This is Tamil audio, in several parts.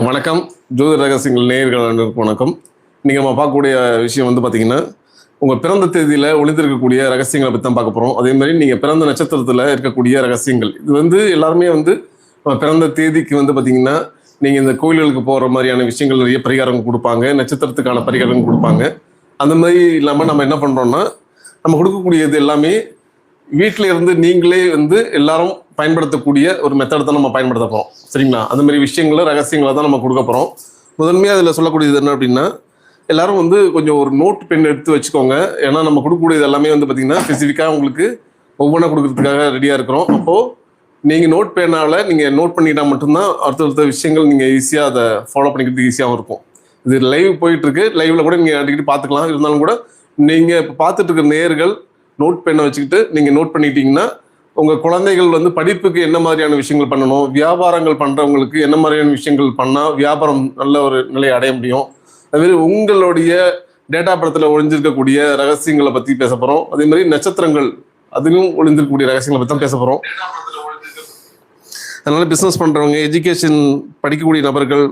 வணக்கம். ஜோதிட ரகசியங்கள் நேயர்கள் அனைவருக்கும் வணக்கம். நீங்கள் நம்ம பார்க்கக்கூடிய விஷயம் வந்து பார்த்தீங்கன்னா, உங்கள் பிறந்த தேதியில் ஒளிந்திருக்கக்கூடிய ரகசியங்களை பற்றி தான் பார்க்க போகிறோம். அதே மாதிரி நீங்கள் பிறந்த நட்சத்திரத்தில் இருக்கக்கூடிய ரகசியங்கள், இது வந்து எல்லாருமே வந்து பிறந்த தேதிக்கு வந்து பார்த்தீங்கன்னா, நீங்கள் இந்த கோயில்களுக்கு போகிற மாதிரியான விஷயங்கள் நிறைய பரிகாரம் கொடுப்பாங்க, நட்சத்திரத்துக்கான பரிகாரம் கொடுப்பாங்க. அந்த மாதிரி இல்லாமல் நம்ம என்ன பண்ணுறோம்னா, நம்ம கொடுக்கக்கூடியது எல்லாமே வீட்டில் இருந்து நீங்களே வந்து எல்லாரும் பயன்படுத்தக்கூடிய ஒரு மெத்தட் தான் நம்ம பயன்படுத்த போகிறோம். சரிங்களா? அந்த மாதிரி விஷயங்களை ரகசியங்களை தான் நம்ம கொடுக்க போகிறோம். முதன்மையாக அதில் சொல்லக்கூடியது என்ன அப்படின்னா, எல்லாரும் வந்து கொஞ்சம் ஒரு நோட் பென் எடுத்து வச்சுக்கோங்க. ஏன்னா நம்ம கொடுக்கக்கூடியது எல்லாமே வந்து பார்த்தீங்கன்னா ஸ்பெசிஃபிக்காக உங்களுக்கு ஒவ்வொன்றா கொடுக்கறதுக்காக ரெடியாக இருக்கிறோம். அப்போது நீங்கள் நோட் பெண்ணால் நீங்கள் நோட் பண்ணிக்கிட்டால் மட்டும்தான் அடுத்தடுத்த விஷயங்கள் நீங்கள் ஈஸியாக அதை ஃபாலோ பண்ணிக்கிறதுக்கு ஈஸியாகவும் இருக்கும். இது லைவ் போயிட்டுருக்கு. லைவில் கூட நீங்கள் அடிக்கடி பார்த்துக்கலாம். இருந்தாலும் கூட நீங்கள் இப்போ பார்த்துட்டு இருக்கிற நேயர்கள் நோட் பெண்ணை வச்சுக்கிட்டு நீங்கள் நோட் பண்ணிட்டீங்கன்னா, உங்கள் குழந்தைகள் வந்து படிப்புக்கு என்ன மாதிரியான விஷயங்கள் பண்ணணும், வியாபாரங்கள் பண்ணுறவங்களுக்கு என்ன மாதிரியான விஷயங்கள் பண்ணால் வியாபாரம் நல்ல ஒரு நிலையை அடைய முடியும். அதுமாரி உங்களுடைய டேட்டா படத்தில் ஒழிஞ்சிருக்கக்கூடிய ரகசியங்களை பற்றி பேச போகிறோம். அதே மாதிரி நட்சத்திரங்கள் அதிலும் ஒழிஞ்சிருக்கக்கூடிய ரகசியங்களை பற்றி தான் பேச போகிறோம். அதனால் பிஸ்னஸ் பண்ணுறவங்க, எஜுகேஷன் படிக்கக்கூடிய நபர்கள்,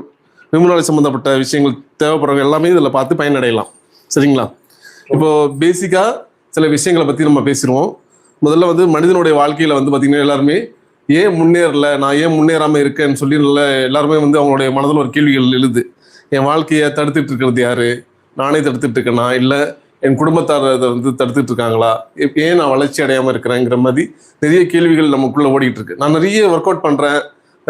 நிபுணர் சம்மந்தப்பட்ட விஷயங்கள் தேவைப்படுறவங்க எல்லாமே இதில் பார்த்து பயனடையலாம். சரிங்களா? இப்போது பேசிக்காக சில விஷயங்களை பற்றி நம்ம பேசிடுவோம். முதல்ல வந்து மனிதனுடைய வாழ்க்கையில் வந்து பார்த்திங்கன்னா எல்லாருமே ஏன் முன்னேறல, நான் ஏன் முன்னேறாமல் இருக்கேன்னு சொல்லி எல்லாருமே வந்து அவங்களுடைய மனதில் ஒரு கேள்விகள் எழுது. என் வாழ்க்கையை தடுத்துட்டு இருக்கிறது யார்? நானே தடுத்துட்டு இருக்கேனா, இல்லை என் குடும்பத்தார் அதை வந்து தடுத்துட்டு இருக்காங்களா, ஏன் நான் வளர்ச்சி அடையாமல் இருக்கிறேங்கிற மாதிரி நிறைய கேள்விகள் நமக்குள்ளே ஓடிக்கிட்டு இருக்கு. நான் நிறைய ஒர்க் அவுட் பண்ணுறேன்,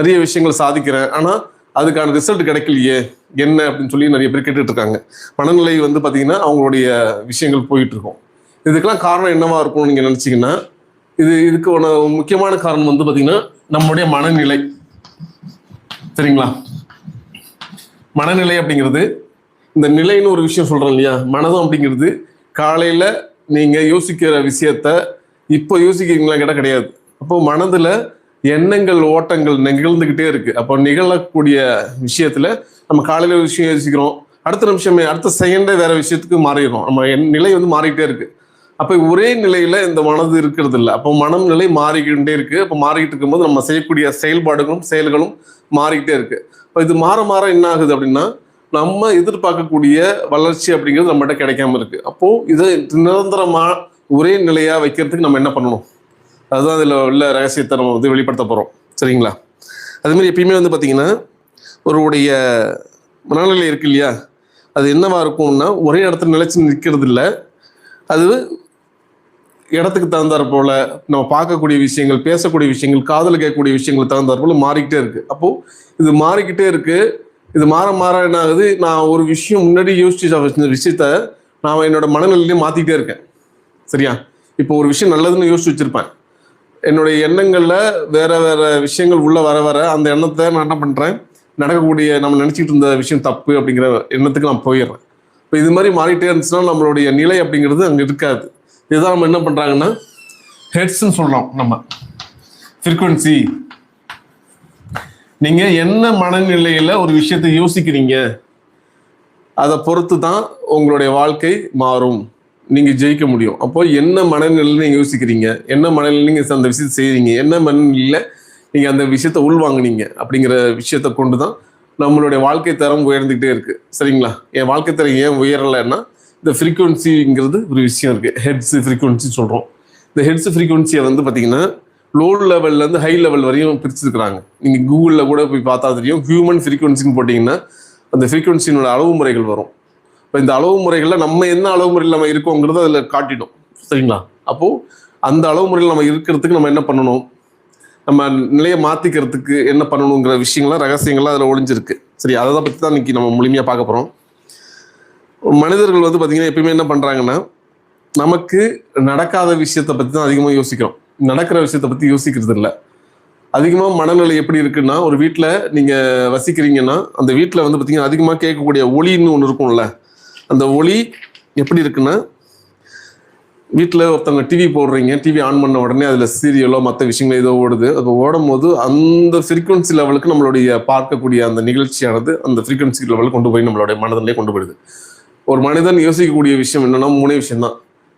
நிறைய விஷயங்கள் சாதிக்கிறேன், ஆனால் அதுக்கான ரிசல்ட் கிடைக்கலையே என்ன அப்படின்னு சொல்லி நிறைய பேர் கேட்டுட்டு இருக்காங்க. மனநிலை வந்து பார்த்திங்கன்னா அவங்களுடைய விஷயங்கள் போயிட்டு இருக்கும். இதுக்கெல்லாம் காரணம் என்னவா இருக்கும்னு நீங்கள் நினச்சிங்கன்னா, இதுக்கு ஒரு முக்கியமான காரணம் வந்து பார்த்தீங்கன்னா நம்மளுடைய மனநிலை. சரிங்களா? மனநிலை அப்படிங்கிறது, இந்த நிலைன்னு ஒரு விஷயம் சொல்கிறோம் இல்லையா, மனதம் அப்படிங்கிறது காலையில் நீங்கள் யோசிக்கிற விஷயத்த இப்போ யோசிக்கிறீங்களா கேட்டால் கிடையாது. அப்போ மனதில் எண்ணங்கள் ஓட்டங்கள் நிகழ்ந்துக்கிட்டே இருக்குது. அப்போ நிகழக்கூடிய விஷயத்தில் நம்ம காலையில் ஒரு விஷயம் யோசிக்கிறோம், அடுத்த நிமிஷமே அடுத்த செகண்டே வேறு விஷயத்துக்கு மாறிடுறோம். நம்ம நிலை வந்து மாறிக்கிட்டே இருக்குது. அப்போ ஒரே நிலையில் இந்த மனது இருக்கிறது இல்லை. அப்போ மனம் நிலை மாறிக்கிட்டே இருக்குது. அப்போ மாறிக்கிட்டு இருக்கும்போது நம்ம செய்யக்கூடிய செயல்பாடுகளும் செயல்களும் மாறிக்கிட்டே இருக்குது. இப்போ இது மாற மாற என்ன ஆகுது அப்படின்னா, நம்ம எதிர்பார்க்கக்கூடிய வளர்ச்சி அப்படிங்கிறது நம்மகிட்ட கிடைக்காம இருக்குது. அப்போது இதை நிரந்தரமாக ஒரே நிலையாக வைக்கிறதுக்கு நம்ம என்ன பண்ணணும், அதுதான் அதில் உள்ள ரகசியத்தை நம்ம வந்து வெளிப்படுத்த போகிறோம். சரிங்களா? அதுமாதிரி எப்பயுமே வந்து பார்த்திங்கன்னா ஒருடைய மனநிலை இருக்கு இல்லையா, அது என்னவா இருக்கும்னா ஒரே இடத்துல நிலைச்சு நிற்கிறது இல்லை. அது இடத்துக்கு தகுந்தாற் போல நம்ம பார்க்கக்கூடிய விஷயங்கள், பேசக்கூடிய விஷயங்கள், காதல் கேட்கக்கூடிய விஷயங்கள் தகுந்தாற் போல மாறிக்கிட்டே இருக்குது. அப்போது இது மாறிக்கிட்டே இருக்குது. இது மாற மாற என்ன ஆகுது, நான் ஒரு விஷயம் முன்னாடி யோசிச்சு விஷயத்த நான் என்னோட மனநிலையிலே மாற்றிக்கிட்டே இருக்கேன். சரியா? இப்போ ஒரு விஷயம் நல்லதுன்னு யோசிச்சு வச்சுருப்பேன். என்னுடைய எண்ணங்களில் வேறு வேறு விஷயங்கள் உள்ளே வர வர அந்த எண்ணத்தை நான் என்ன பண்ணுறேன், நடக்கக்கூடிய நம்ம நினச்சிக்கிட்டு இருந்த விஷயம் தப்பு அப்படிங்கிற எண்ணத்துக்கு நான் போயிடுறேன். இப்போ இது மாதிரி மாறிட்டே இருந்துச்சுன்னா நம்மளுடைய நிலை அப்படிங்கிறது அங்கே இருக்காது. இதுதான் நம்ம என்ன பண்ணுறாங்கன்னா ஹெட்ஸ்ன்னு சொல்கிறோம். நம்ம ஃப்ரீக்வன்சி, நீங்கள் என்ன மனநிலையில் ஒரு விஷயத்தை யோசிக்கிறீங்க அதை பொறுத்து தான் உங்களுடைய வாழ்க்கை மாறும், நீங்கள் ஜெயிக்க முடியும். அப்போ என்ன மனநிலையில் நீங்கள் யோசிக்கிறீங்க, என்ன மனநிலையில் நீங்கள் அந்த விஷயத்தை செய்கிறீங்க, என்ன மனநிலையில் நீங்கள் அந்த விஷயத்தை உள்வாங்கினீங்க அப்படிங்கிற விஷயத்தை கொண்டு தான் நம்மளுடைய வாழ்க்கை தரம் உயர்ந்துகிட்டே இருக்குது. சரிங்களா? என் வாழ்க்கை தரம் ஏன் உயரலைன்னா இந்த ஃப்ரீக்வன்சிங்கிறது ஒரு விஷயம் இருக்குது. ஹெட்ஸ் ஃப்ரீக்வன்சி சொல்கிறோம். இந்த ஹெட்ஸ் ஃப்ரீக்வன்சியை வந்து பார்த்திங்கன்னா லோ லெவல்லேருந்து ஹை லெவல் வரையும் பிரிச்சுருக்குறாங்க. நீங்கள் கூகுளில் கூட போய் பார்த்தா தெரியும். ஹியூமன் ஃப்ரீக்வன்சின்னு போட்டிங்கன்னா அந்த ஃப்ரீக்வன்சியினோட அளவு முறைகள் வரும். இப்போ இந்த அளவு முறைகளில் நம்ம என்ன அளவு முறையில் நம்ம இருக்கோங்கிறது அதில் காட்டிடும். சரிங்களா? அப்போது அந்த அளவு முறையில் நம்ம இருக்கிறதுக்கு நம்ம என்ன பண்ணணும், நம்ம நிலையை மாற்றிக்கிறதுக்கு என்ன பண்ணணுங்கிற விஷயங்கள்லாம் ரகசியங்கள்லாம் அதில் ஒழிஞ்சிருக்கு. சரி, அதை பற்றி தான் இன்றைக்கி நம்ம முழுமையாக பார்க்க போகிறோம். மனிதர்கள் வந்து பார்த்திங்கன்னா எப்பயுமே என்ன பண்ணுறாங்கன்னா, நமக்கு நடக்காத விஷயத்தை பற்றி தான் அதிகமாக யோசிக்கிறோம், நடக்கிற விஷயத்தை பற்றி யோசிக்கிறது இல்லை. அதிகமாக மனநிலை எப்படி இருக்குன்னா, ஒரு வீட்டில் நீங்கள் வசிக்கிறீங்கன்னா அந்த வீட்டில் வந்து பார்த்திங்கன்னா அதிகமாக கேட்கக்கூடிய ஒளின்னு ஒன்று இருக்கும்ல, அந்த ஒளி எப்படி இருக்குன்னா, வீட்டில் ஒருத்தவங்க டிவி போடுறீங்க, டிவி ஆன் பண்ண உடனே அதில் சீரியலோ மற்ற விஷயங்களோ ஏதோ ஓடுது. அது ஓடும் போது அந்த ஃப்ரீக்வன்சி லெவலுக்கு நம்மளுடைய பார்க்கக்கூடிய அந்த நிகழ்ச்சியானது அந்த ஃப்ரீக்வன்சி லெவலுக்கு கொண்டு போய் நம்மளுடைய மனதிலே கொண்டு போயிடுது. ஒரு மனிதன் யோசிக்கக்கூடிய விஷயம் என்னென்னா 3 விஷயம்தான்.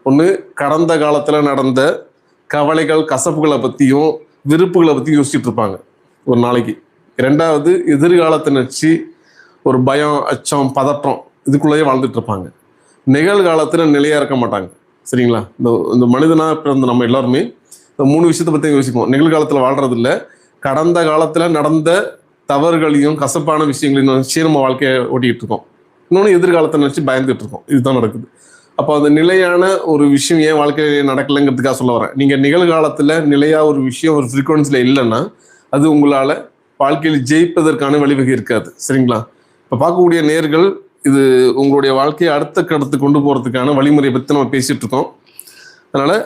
ஒன்று, கடந்த காலத்தில் நடந்த கவலைகள் கசப்புகளை பற்றியும் விருப்புகளை பற்றியும் யோசிச்சுட்டு இருப்பாங்க ஒரு நாளைக்கு. 2வது, எதிர்காலத்தை நினச்சி ஒரு பயம், அச்சம், பதற்றம் இதுக்குள்ளேயே வாழ்ந்துட்டு இருப்பாங்க. நிகழ்காலத்தில் நிலையாக இருக்க மாட்டாங்க. சரிங்களா? இந்த மனிதனாக பிறந்த நம்ம எல்லாருமே இந்த 3 விஷயத்தை பற்றி யோசிப்போம். நிகழ்காலத்தில் வாழ்றது இல்லை, கடந்த காலத்தில் நடந்த தவறுகளையும் கசப்பான விஷயங்களையும் நினச்சி நம்ம வாழ்க்கையை ஓட்டிகிட்டு இருக்கோம். இன்னொன்று எதிர்காலத்தை நினச்சி பயந்துட்டு இருக்கோம். இதுதான் நடக்குது. அப்போ அந்த நிலையான ஒரு விஷயம் ஏன் வாழ்க்கையில் நடக்கலைங்கிறதுக்காக சொல்ல வரேன். நீங்கள் நிகழ்காலத்தில் நிலையாக ஒரு விஷயம் ஒரு ஃப்ரீக்வன்சியில் இல்லைன்னா அது உங்களால் வாழ்க்கையில் ஜெயிப்பதற்கான வழிவகை இருக்காது. சரிங்களா? இப்போ பார்க்கக்கூடிய நேர்கள் இது உங்களுடைய வாழ்க்கையை அடுத்த கடத்து கொண்டு போகிறதுக்கான வழிமுறையை பற்றி நம்ம பேசிகிட்டு இருக்கோம். அதனால்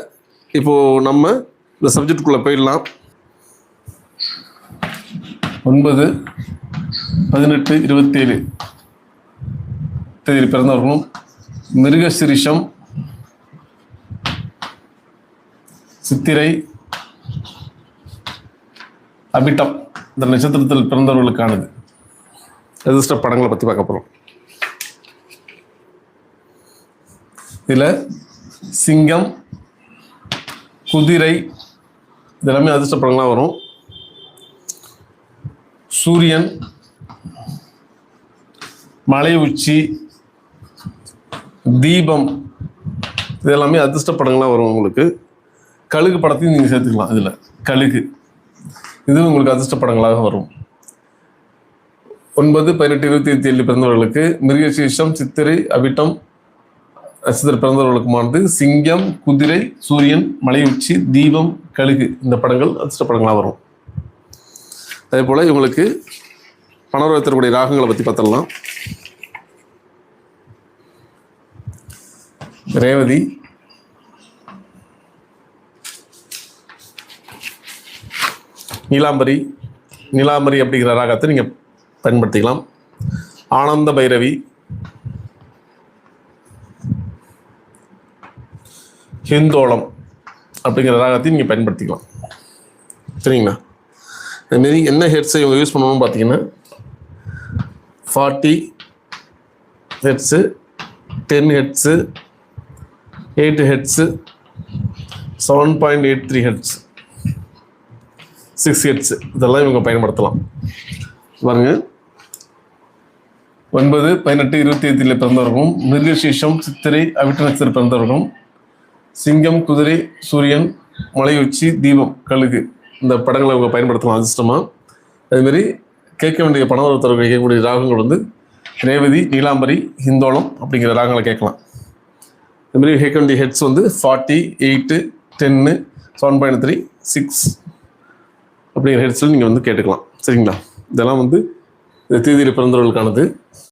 இப்போது நம்ம இந்த சப்ஜெக்டுக்குள்ளே போயிடலாம். 9, 18, 27 தேதியில் பிறந்தவர்களும் மிருகசிரிஷம், சித்திரை, அபிட்டம் இந்த நட்சத்திரத்தில் பிறந்தவர்களுக்கானது அதிர்ஷ்ட படங்களை பற்றி பார்க்க போகிறோம். இதில் சிங்கம், குதிரை இதெல்லாமே அதிர்ஷ்ட படங்களாக வரும். சூரியன், மலை உச்சி, தீபம் இதெல்லாமே அதிர்ஷ்ட படங்களாக வரும். உங்களுக்கு கழுகு படத்தையும் நீங்கள் சேர்த்துக்கலாம். இதில் கழுகு இது உங்களுக்கு அதிர்ஷ்ட படங்களாக வரும். 9, 18, 27 பிறந்தவர்களுக்கு மிருகசீரிஷம், சித்திரை, அபிட்டம் நட்சத்திர பிறந்தவர்களுக்குமானது சிங்கம், குதிரை, சூரியன், மலை உச்சி, தீபம், கழுகு இந்த படங்கள் அதிர்ஷ்ட படங்களாக வரும். அதே போல் இவங்களுக்கு பணவரவு தரக்கூடிய ராகங்களை பற்றி பார்த்துடலாம். ரேவதி, நீலாம்பரி. நீலாம்பரி அப்படிங்கிற ராகத்தை நீங்கள் பயன்படுத்திக்கலாம். ஆனந்த பைரவி, ஹிந்தோளம் அப்படிங்கிற ராகத்தையும் நீங்கள் பயன்படுத்திக்கலாம். சரிங்களா? அதுமாரி என்ன ஹெட்ஸை இவங்க யூஸ் பண்ணணும்னு பார்த்தீங்கன்னா 40 hertz, 10 hertz, 8 hertz, 7.83 hertz, 6 hertz இதெல்லாம் இவங்க பயன்படுத்தலாம். பாருங்க, 9, 18, 27 பிறந்தவர்களும் மிருகசீரிஷம், சித்திரை, அவிட்ட நட்சத்திர பிறந்தவர்களும் சிங்கம், குதிரை, சூரியன், மலை உச்சி, தீபம், கழுகு இந்த படங்களை இவங்க பயன்படுத்தலாம் அதிர்ஷ்டமாக. அதுமாரி கேட்க வேண்டிய பணவரத்தவர்கள் கேட்கக்கூடிய ராகங்கள் வந்து ரேவதி, நீலாம்பரி, ஹிந்தோளம் அப்படிங்கிற ராகங்களை கேட்கலாம். அதுமாரி கேட்க வேண்டிய ஹெட்ஸ் வந்து 40, 8, 10, 7.3, 6 அப்படிங்கிற ஹெட்ஸில் நீங்கள் வந்து கேட்டுக்கலாம். சரிங்களா? இதெல்லாம் வந்து இந்த தேதியில் பிறந்தவர்களுக்கானது.